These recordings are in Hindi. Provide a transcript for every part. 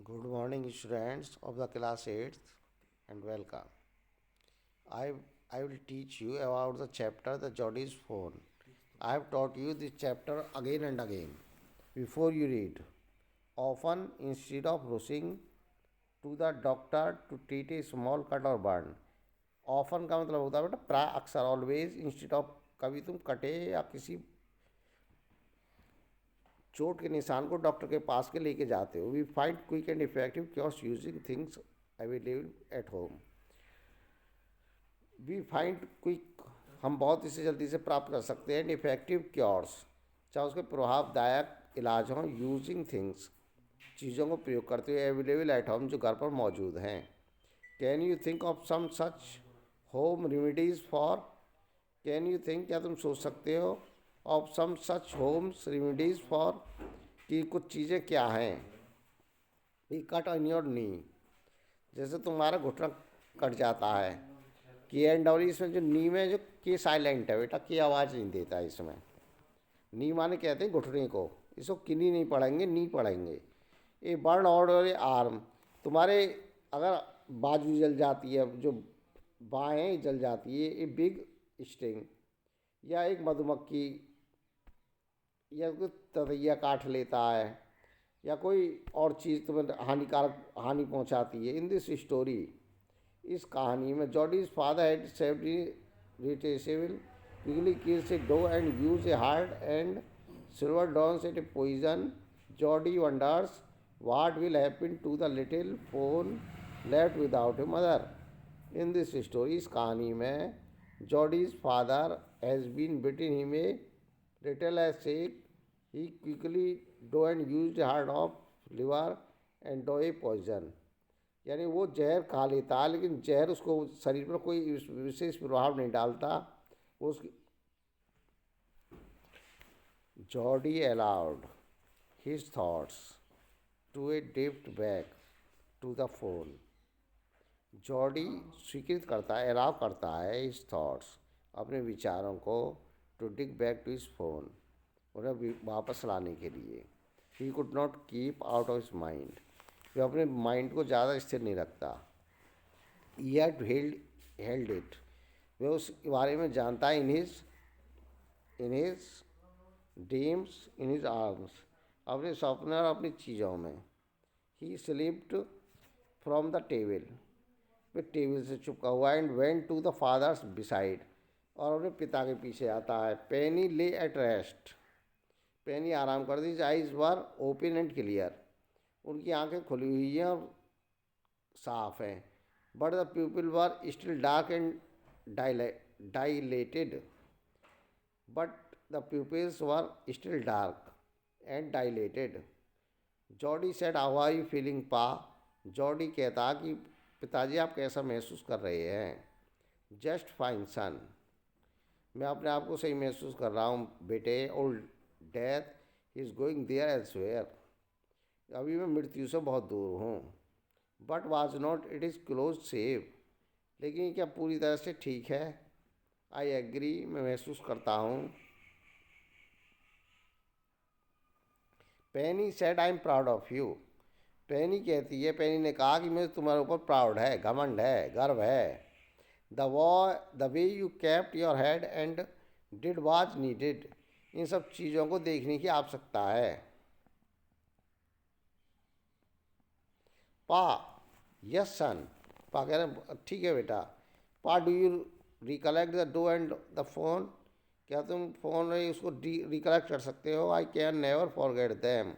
Good morning, students of the class 8th, and welcome. I, I will teach you about the chapter The Jody's Phone. I have taught you this chapter again and again. Before you read, often instead of rushing to the doctor to treat a small cut or burn, often का मतलब होता है बेटा प्राय अक्सर ऑलवेज इंस्टेड ऑफ कभी तुम कटे या किसी चोट के निशान को डॉक्टर के पास के लेके जाते हो we find quick and effective cures using things available at home we find quick हम बहुत इसे जल्दी से प्राप्त कर सकते हैं इफेक्टिव क्योर्स चाहे उसके प्रभावदायक इलाज हों यूजिंग थिंग्स चीज़ों को प्रयोग करते हुए अवेलेबल एट होम जो घर पर मौजूद हैं can you think of some such home remedies for can you think क्या तुम सोच सकते हो of some such homes remedies for कि कुछ चीज़ें क्या हैं we cut on your knee जैसे तुम्हारा घुटना कट जाता है की एंड डब्ल्यू इसमें जो नी में जो के साइलेंट है बेटा की आवाज़ नहीं देता है इसमें नी माने कहते हैं घुटने को इसको किनी नहीं पढ़ेंगे नी पढ़ेंगे ए बर्न और आर्म तुम्हारे अगर बाजू जल जाती है जो बाहें जल जाती है ए बिग स्टिंग या एक मधुमक्खी या कोई ततैया काट लेता है या कोई और चीज़ तुम्हें हानिकारक हानि पहुंचाती है इन दिस स्टोरी इस कहानी में Jody's father had severely retraceable quickly kills a doe and use a heart and silver dons at a poison Jody wonders what will happen to the little fawn left without a mother in this story इस कहानी में Jody's father has been bitten him a little as sick. He quickly do and used hard of liver and do a poison. यानी वो जहर खा लेता है लेकिन जहर उसको शरीर पर कोई विशेष प्रभाव नहीं डालता वो उसकी Jody allowed his thoughts to a drift back to the fawn Jody स्वीकृत करता है अलाउ करता है हिज थॉट्स अपने विचारों को to dig back to his fawn उन्हें वापस लाने के लिए he could not keep out of his mind वह अपने माइंड को ज़्यादा स्थिर नहीं रखता ही हैड हेल्ड इट वह उस बारे में जानता है in his dreams in his arms अपने सपने और अपनी चीज़ों में ही स्लिप्ड फ्रॉम द टेबल वह टेबल से चुपका हुआ and went to the father's beside और अपने पिता के पीछे आता है पेनी ले एट रेस्ट पेनी आराम कर the eyes were open and clear उनकी आंखें खुली हुई हैं और साफ हैं but the people were still dark and dilated but the pupils were still dark and dilated Jody said how are you feeling pa Jody कहता कि पिताजी आप कैसा महसूस कर रहे हैं जस्ट फाइन सन मैं अपने आप को सही महसूस कर रहा हूँ बेटे old death is going there elsewhere अभी मैं मृत्यु से बहुत दूर हूँ but was not it is close safe लेकिन क्या पूरी तरह से ठीक है आई एग्री मैं महसूस करता हूँ Penny said I am proud of you Penny कहती है पेनी ने कहा कि मुझे तुम्हारे ऊपर प्राउड है घमंड है गर्व है the way you kept your head and did was needed in सब चीज़ों को देखने की आवश्यकता है पा यस सन पा कह रहे ठीक है बेटा Pa do you recollect the doe and the fawn क्या तुम फ़ोन में उसको रिकलेक्ट कर सकते हो I can never forget them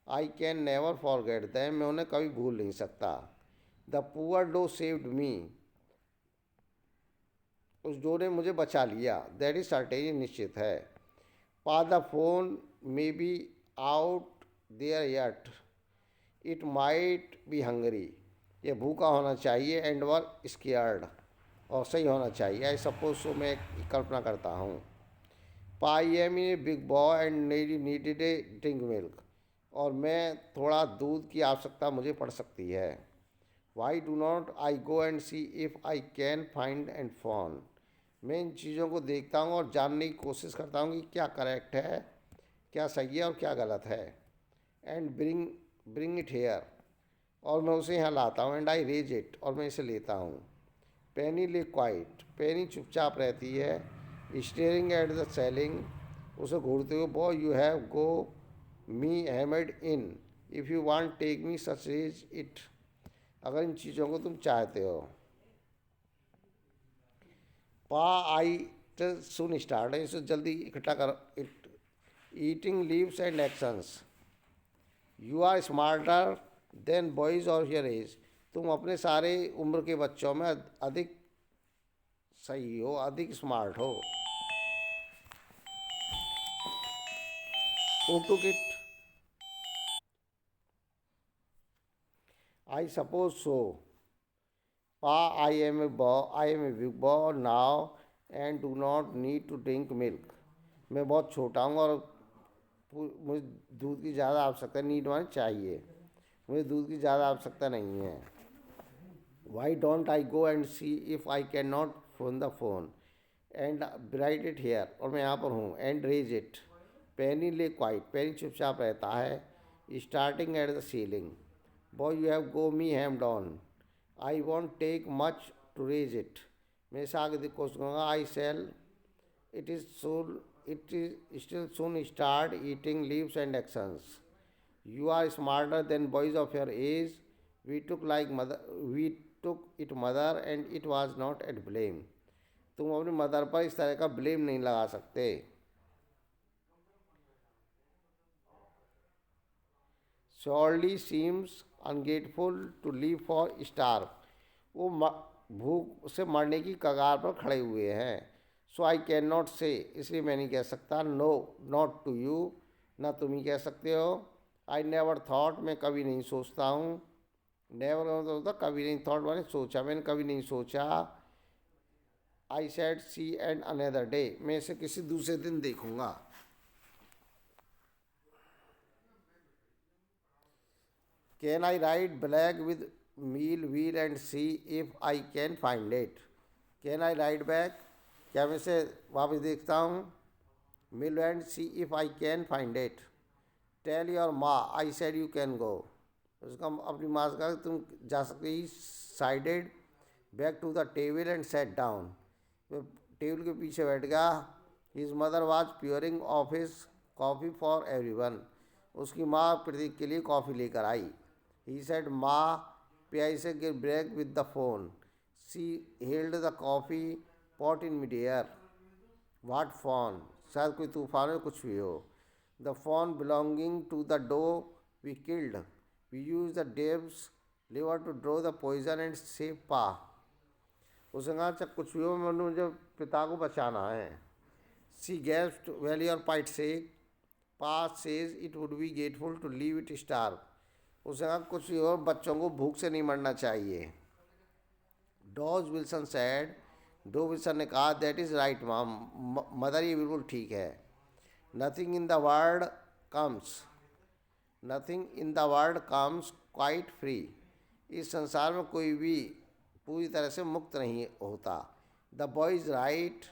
I can never forget them मैं उन्हें कभी भूल नहीं सकता the poor doe saved me उस डो ने मुझे बचा लिया दैट इज सर्टेन निश्चित है Pa the fawn may be out there yet it might be hungry ये भूखा होना चाहिए एंड वर स्केयर्ड और सही होना चाहिए आई सपोज सो मैं कल्पना करता हूँ pa I am a big boy and needed a drink milk और मैं थोड़ा दूध की आवश्यकता मुझे पड़ सकती है why do not I go and see if I can find and phone मैं इन चीज़ों को देखता हूँ और जानने की कोशिश करता हूँ कि क्या करेक्ट है क्या सही है और क्या गलत है एंड ब्रिंग इट हेयर और मैं उसे यहाँ लाता हूँ, एंड आई रेज इट, और मैं इसे लेता हूँ। पेनी ले क्वाइट, पेनी चुपचाप रहती है। स्टेयरिंग एट द सेलिंग, उसे घूरते हुए, boy you have go me hammered in, if you want take me such raise it, अगर इन चीज़ों को तुम चाहते हो। पा आई सुन स्टार्ट है, इसे जल्दी इकट्ठा कर। It eating leaves and actions, you are smarter than boys और योर एज, तुम अपने सारे उम्र के बच्चों में अधिक सही हो, अधिक स्मार्ट हो। Who took it, I suppose so. Pa I am a big boy now and do not need to drink milk, मैं बहुत छोटा हूँ और मुझे दूध की ज़्यादा आवश्यकता, नीड माने चाहिए, मुझे दूध की ज़्यादा आवश्यकता नहीं है। Why don't I go and see if I can not phone the phone and right it here, और मैं यहाँ पर हूँ, एंड रेज इट। पेनी ले क्वाइट, पेनी चुपचाप रहता है। Starting at the ceiling, boy you have go me ham down, I won't take much to raise it, मैं इसे आगे कोशिश करूँगा। I sell it is soul, it is still soon start eating leaves and actions, you are smarter than boys of your age, we took it mother and it was not at blame, तुम अपनी मदर पर इस तरह का ब्लेम नहीं लगा सकते। Surely seems ungrateful to leave for starve, वो भूख से मरने की कगार पर खड़े हुए हैं। सो आई कैन नॉट से, इसलिए मैं नहीं कह सकता। नो नॉट टू यू, ना तुम ही कह सकते हो। आई नेवर थॉट, मैं कभी नहीं सोचता हूँ। नेवर मतलब होता कभी नहीं, थॉट मैंने सोचा, मैंने कभी नहीं सोचा। I said see and another day, मैं इसे किसी दूसरे दिन देखूँगा। Can I right black with meal wheel and see if I can find it, can I right back, क्या मैं इसे वापस देखता हूँ। Mill and see if I can find it. Tell your माँ I said you can go, उसका अपनी माँ से कहा तुम जा सकते। He sided back to the table and set down, वो टेबल के पीछे बैठ गया। His mother was pouring of his coffee for everyone, उसकी माँ प्रतीक के लिए कॉफ़ी लेकर आई। ही सेड माँ पे I say give break with the fawn, she held the coffee pot in mid air. What fawn, शायद कोई तूफान में कुछ भी हो। The fawn belonging to the doe we killed, we use the doe's liver to draw the poison and save Pa, उसने कहा चाहे कुछ भी हो, मैंने मुझे पिता को बचाना है। सी गैस्ड वेल योर पाइट से, Pa says it would be grateful to leave it starve, उसने कहा कुछ भी हो बच्चों को भूख से नहीं मरना चाहिए। Doc Wilson said, Doc Wilson ने कहा that is right ma'am, mother ये बिल्कुल ठीक है। Nothing in the world comes, nothing in the world comes quite free, इस संसार में कोई भी पूरी तरह से मुक्त नहीं होता। The boy is right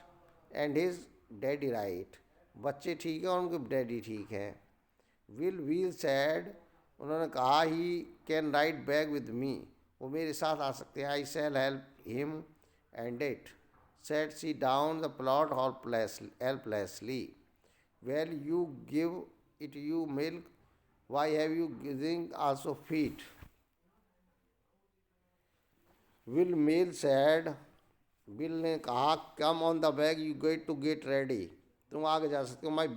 and his daddy right, बच्चे ठीक हैं और उनके डैडी ठीक हैं। विल व्हील सैड, उन्होंने कहा he can ride back with me, वो मेरे साथ आ सकते हैं। I shall help him and it, set see down the plot helplessly. Well you give it you milk, why have you giving also feed. Will Mel said, Bill ने कहा come on the bag you get ready, तुम आगे जा सकते हो। माई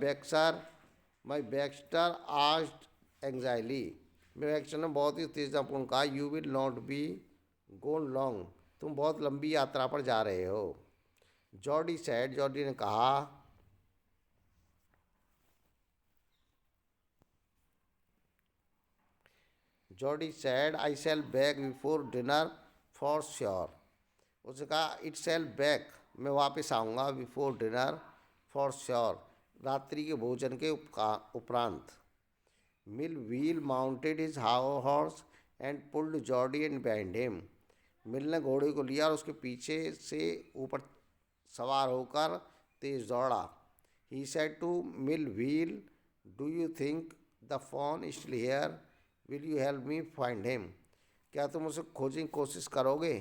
बैक्स्टर आस्ट एंग्जाइली, मेरे बैक्स्टर ने बहुत ही तेजपूर्ण कहा you will not be go long, तुम बहुत लंबी यात्रा पर जा रहे हो। जॉर्डी सैड, जॉर्डी ने कहा Jordy said I sail back before dinner for sure, उसने कहा इट सेल बैक, मैं वापस आऊँगा बिफोर डिनर फॉर श्योर, रात्रि के भोजन के उपरांत। Mil Will mounted his horse and pulled Jordy and behind him, Mil ने घोड़े को लिया और उसके पीछे से ऊपर सवार होकर तेज दौड़ा। He said to Mil Will do you think the phone still here, will you help me find him, क्या तुम उसे खोजने की कोशिश करोगे?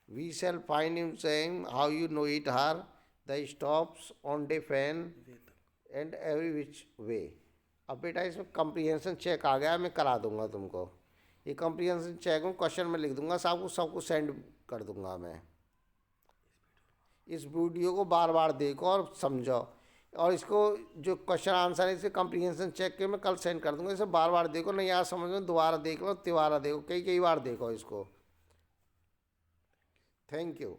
We shall find him saying how you know it her the stops on day fan and every which way. अब बेटा इसमें कंप्रीहेंशन चेक आ गया, मैं करा दूंगा तुमको। ये कंप्रीहेंशन चेक हूँ, क्वेश्चन में लिख दूंगा, सबको सेंड कर दूंगा मैं। इस वीडियो को बार बार देखो और समझो, और इसको जो क्वेश्चन आंसर है इसे कंप्रीहेंशन चेक के मैं कल सेंड कर दूंगा। इसे बार बार देखो, नहीं यार समझ में, दोबारा देख लो, तिबारा देखो, कई कई बार देखो इसको। Thank you.